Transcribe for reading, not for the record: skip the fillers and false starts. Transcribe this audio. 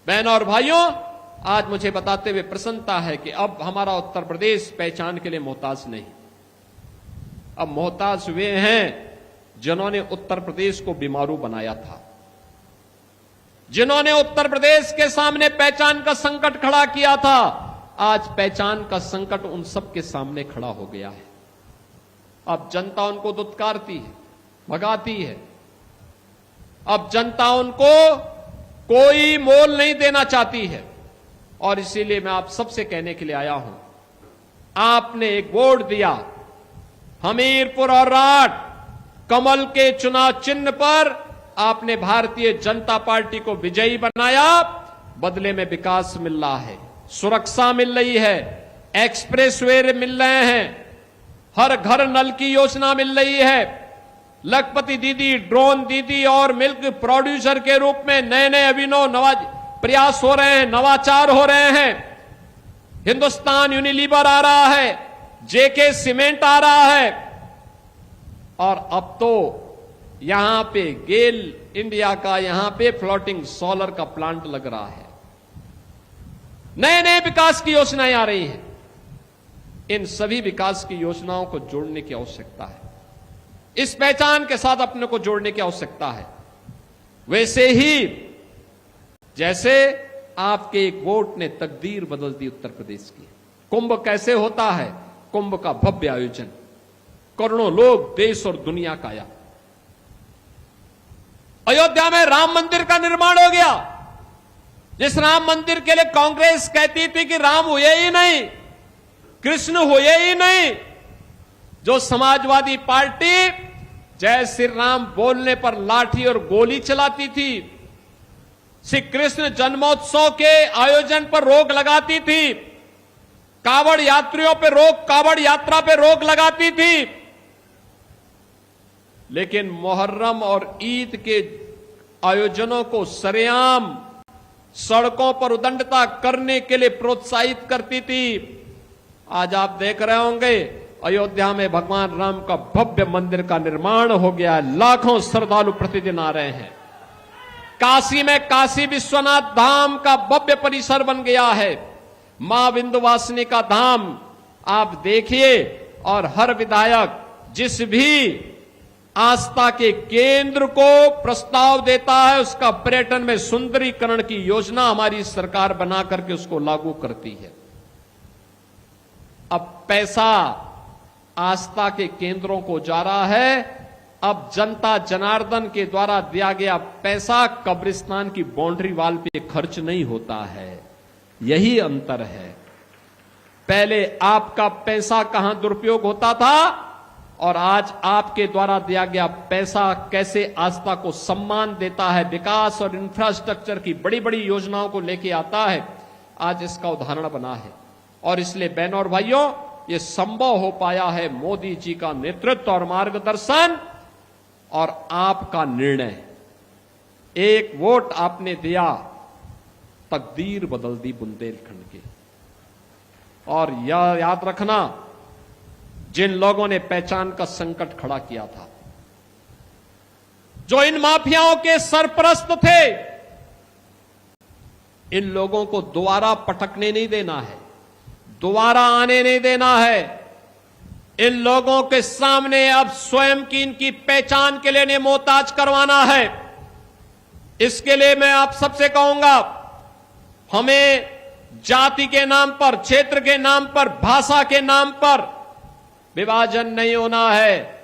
बहनों और भाइयों, आज मुझे बताते हुए प्रसन्नता है कि अब हमारा उत्तर प्रदेश पहचान के लिए मोहताज नहीं, अब मोहताज वे हैं जिन्होंने उत्तर प्रदेश को बीमारू बनाया था, जिन्होंने उत्तर प्रदेश के सामने पहचान का संकट खड़ा किया था। आज पहचान का संकट उन सब के सामने खड़ा हो गया है। अब जनता उनको दुत्कारती है, भगाती है। अब जनता उनको कोई मोल नहीं देना चाहती है। और इसीलिए मैं आप सबसे कहने के लिए आया हूं, आपने एक वोट दिया हमीरपुर और राठ कमल के चुनाव चिन्ह पर, आपने भारतीय जनता पार्टी को विजयी बनाया। बदले में विकास मिल रहा है, सुरक्षा मिल रही है, एक्सप्रेसवे मिल रहे हैं, हर घर नल की योजना मिल रही है, लखपति दीदी, ड्रोन दीदी और मिल्क प्रोड्यूसर के रूप में नए नए अभिनव प्रयास हो रहे हैं, नवाचार हो रहे हैं। हिंदुस्तान यूनिलीवर आ रहा है, जेके सीमेंट आ रहा है, और अब तो यहां पे गेल इंडिया का यहां पे फ्लोटिंग सोलर का प्लांट लग रहा है। नए नए विकास की योजनाएं आ रही हैं। इन सभी विकास की योजनाओं को जोड़ने की आवश्यकता है, इस पहचान के साथ अपने को जोड़ने की आवश्यकता है। वैसे ही जैसे आपके एक वोट ने तकदीर बदल दी उत्तर प्रदेश की। कुंभ कैसे होता है? कुंभ का भव्य आयोजन, करोड़ों लोग देश और दुनिया का आया। अयोध्या में राम मंदिर का निर्माण हो गया, जिस राम मंदिर के लिए कांग्रेस कहती थी कि राम हुए ही नहीं, कृष्ण हुए ही नहीं, जो समाजवादी पार्टी जय श्री राम बोलने पर लाठी और गोली चलाती थी, श्री कृष्ण जन्मोत्सव के आयोजन पर रोक लगाती थी, कावड़ यात्रियों पर रोक, कावड़ यात्रा पर रोक लगाती थी, लेकिन मुहर्रम और ईद के आयोजनों को सरेआम सड़कों पर उदंडता करने के लिए प्रोत्साहित करती थी। आज आप देख रहे होंगे अयोध्या में भगवान राम का भव्य मंदिर का निर्माण हो गया, लाखों श्रद्धालु प्रतिदिन आ रहे हैं। काशी में काशी विश्वनाथ धाम का भव्य परिसर बन गया है, मां विंध्यवासिनी का धाम आप देखिए। और हर विधायक जिस भी आस्था के केंद्र को प्रस्ताव देता है, उसका पर्यटन में सुंदरीकरण की योजना हमारी सरकार बना करके उसको लागू करती है। अब पैसा आस्था के केंद्रों को जा रहा है, अब जनता जनार्दन के द्वारा दिया गया पैसा कब्रिस्तान की बाउंड्री वॉल पे खर्च नहीं होता है। यही अंतर है। पहले आपका पैसा कहां दुरुपयोग होता था, और आज आपके द्वारा दिया गया पैसा कैसे आस्था को सम्मान देता है, विकास और इंफ्रास्ट्रक्चर की बड़ी बड़ी योजनाओं को लेके आता है, आज इसका उदाहरण बना है। और इसलिए बहनों और भाइयों, ये संभव हो पाया है मोदी जी का नेतृत्व और मार्गदर्शन और आपका निर्णय। एक वोट आपने दिया, तकदीर बदल दी बुंदेलखंड की। और यह याद रखना, जिन लोगों ने पहचान का संकट खड़ा किया था, जो इन माफियाओं के सरपरस्त थे, इन लोगों को दोबारा पटकने नहीं देना है, दोबारा आने नहीं देना है। इन लोगों के सामने अब स्वयं की इनकी पहचान के लिए मोहताज करवाना है। इसके लिए मैं आप सबसे कहूंगा, हमें जाति के नाम पर, क्षेत्र के नाम पर, भाषा के नाम पर विभाजन नहीं होना है।